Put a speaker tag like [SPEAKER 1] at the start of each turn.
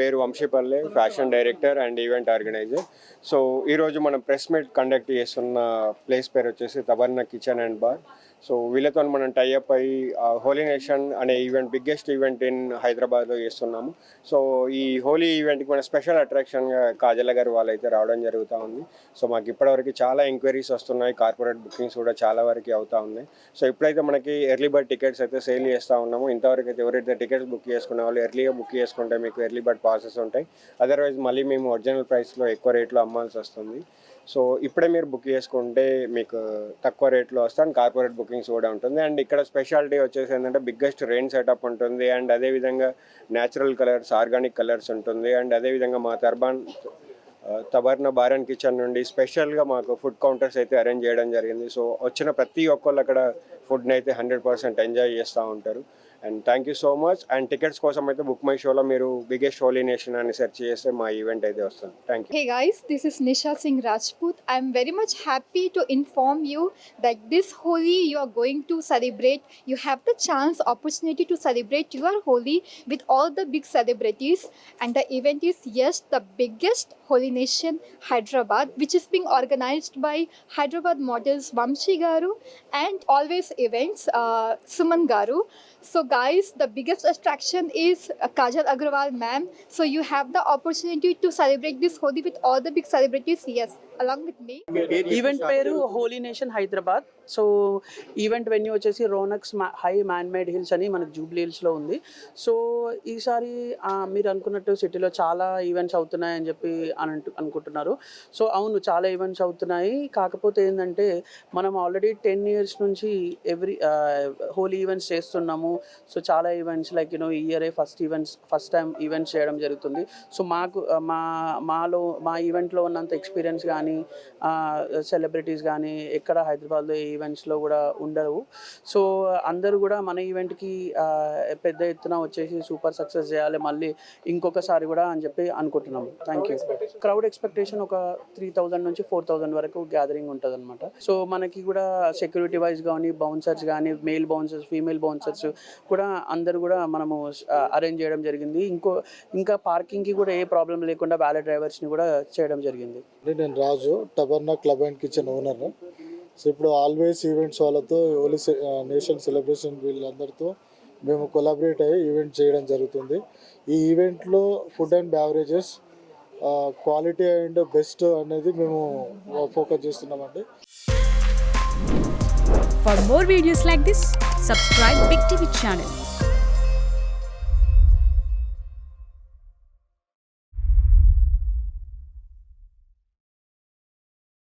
[SPEAKER 1] పేరు Vamsipalle, fashion director and event organiser. So ఈరోజు మనం ప్రెస్ మీట్ కండక్ట్ చేస్తున్న ప్లేస్ పేరు వచ్చేసి తబర్నా కిచెన్ అండ్ బార్. సో వీళ్ళతో మనం టైఅప్ అయ్యి హోలీ నేషన్ అనే ఈవెంట్, బిగ్గెస్ట్ ఈవెంట్ ఇన్ హైదరాబాద్లో చేస్తున్నాము. సో ఈ హోలీ ఈవెంట్కి మన స్పెషల్ అట్రాక్షన్గా కాజల గారు వాళ్ళైతే రావడం జరుగుతూ ఉంది. సో మాకు ఇప్పటివరకు చాలా ఎంక్వైరీస్ వస్తున్నాయి, కార్పొరేట్ బుకింగ్స్ కూడా చాలా వరకు అవుతూ ఉన్నాయి. సో ఇప్పుడైతే మనకి ఎర్లీ బర్డ్ టికెట్స్ అయితే సేల్ చేస్తూ ఉన్నాము. ఇంతవరకు అయితే ఎవరైతే టికెట్స్ బుక్ చేసుకునే వాళ్ళు ఎర్లీగా బుక్ చేసుకుంటే మీకు ఎర్లీ బర్డ్ పాసెస్ ఉంటాయి. అదర్వైజ్ మళ్ళీ మేము ఒరిజినల్ ప్రైస్లో ఎక్కువ రేట్లో అమ్మాల్సి వస్తుంది. సో ఇప్పుడే మీరు బుక్ చేసుకుంటే మీకు తక్కువ రేట్లో వస్తాను. కార్పొరేట్ బుకింగ్స్ కూడా ఉంటుంది. అండ్ ఇక్కడ స్పెషాలిటీ వచ్చేసి ఏంటంటే బిగ్గెస్ట్ రెయిన్ సెటప్ ఉంటుంది. అండ్ అదేవిధంగా న్యాచురల్ కలర్స్, ఆర్గానిక్ కలర్స్ ఉంటుంది. అండ్ అదేవిధంగా మా తబర్నా బార్ అండ్ కిచెన్ నుండి స్పెషల్గా మాకు ఫుడ్ కౌంటర్స్ అయితే అరేంజ్ చేయడం జరిగింది. సో వచ్చిన ప్రతి ఒక్కళ్ళు అక్కడ ఫుడ్ని అయితే 100% ఎంజాయ్ చేస్తూ ఉంటారు. And thank you so much. And tickets కోసం అయితే బుక్ మై షోలో మీరు బిగ్గెస్ట్ హోలీ నేషన్ అని సెర్చ్ చేస్తే మా ఈవెంట్ అయితే వస్తుంది. Thank you.
[SPEAKER 2] Hey guys, this is Nisha Singh Rajput. I'm very much happy to inform you that this Holi you are going to celebrate. You have the opportunity to celebrate your Holi with all the big celebrities. And the event is, yes, the biggest Holi Nation Hyderabad, which is being organized by Hyderabad models Vamshi Garu and Always Events Suman Garu. So guys, the biggest attraction is Kajal Agrawal ma'am. So you have the opportunity to celebrate this Holi with all the big celebrities, yes, along with me.
[SPEAKER 3] Event పేరు Holi nation Hyderabad. So event venue వచ్చేసి రోనక్స్ high man made hills అని మనకు Jubilee హిల్స్లో ఉంది. So ఈసారి మీరు అనుకున్నట్టు సిటీలో చాలా ఈవెంట్స్ అవుతున్నాయని చెప్పి అనుకుంటున్నారు. సో అవును, చాలా ఈవెంట్స్ అవుతున్నాయి. కాకపోతే ఏంటంటే మనం ఆల్రెడీ 10 years నుంచి హోలీ ఈవెంట్స్ చేస్తున్నాము. సో చాలా ఈవెంట్స్ లైక్ ఈ ఇయరే ఫస్ట్ టైం ఈవెంట్స్ చేయడం జరుగుతుంది. సో మా ఈవెంట్లో ఉన్నంత ఎక్స్పీరియన్స్ కానీ సెలబ్రిటీస్ కానీ ఎక్కడ హైదరాబాద్లో ఈవెంట్స్లో కూడా ఉండవు. సో అందరూ కూడా మన ఈవెంట్కి పెద్ద ఎత్తున వచ్చేసి సూపర్ సక్సెస్ చేయాలి మళ్ళీ ఇంకొకసారి కూడా అని చెప్పి అనుకుంటున్నాము. Thank you. క్రౌడ్ ఎక్స్పెక్టేషన్ ఒక 3000 నుంచి 4000 వరకు గ్యాదరింగ్ ఉంటుంది అనమాట. సో మనకి కూడా సెక్యూరిటీ వైజ్ కానీ బౌన్సర్స్ కానీ మేల్ బౌన్సర్స్, ఫీమేల్ బౌన్సర్స్ కూడా అందరూ కూడా మనము అరేంజ్ చేయడం జరిగింది. ఇంకా పార్కింగ్కి కూడా ఏ ప్రాబ్లం లేకుండా వ్యాలే డ్రైవర్స్ని కూడా చేయడం జరిగింది.
[SPEAKER 4] నేను రాజు, టబర్నా club and kitchen owner. So ఇప్పుడు ఆల్వేస్ ఈవెంట్స్ వాళ్ళతో హోలీ నేషన్ సెలబ్రేషన్ వీళ్ళందరితో మేము కొలాబరేట్ అయ్యి ఈవెంట్ చేయడం జరుగుతుంది. ఈ ఈవెంట్లో food and beverages quality and best అనేది మేము ఫోకస్ చేస్తున్నామండి.
[SPEAKER 5] For more videos like this, subscribe Big TV channel.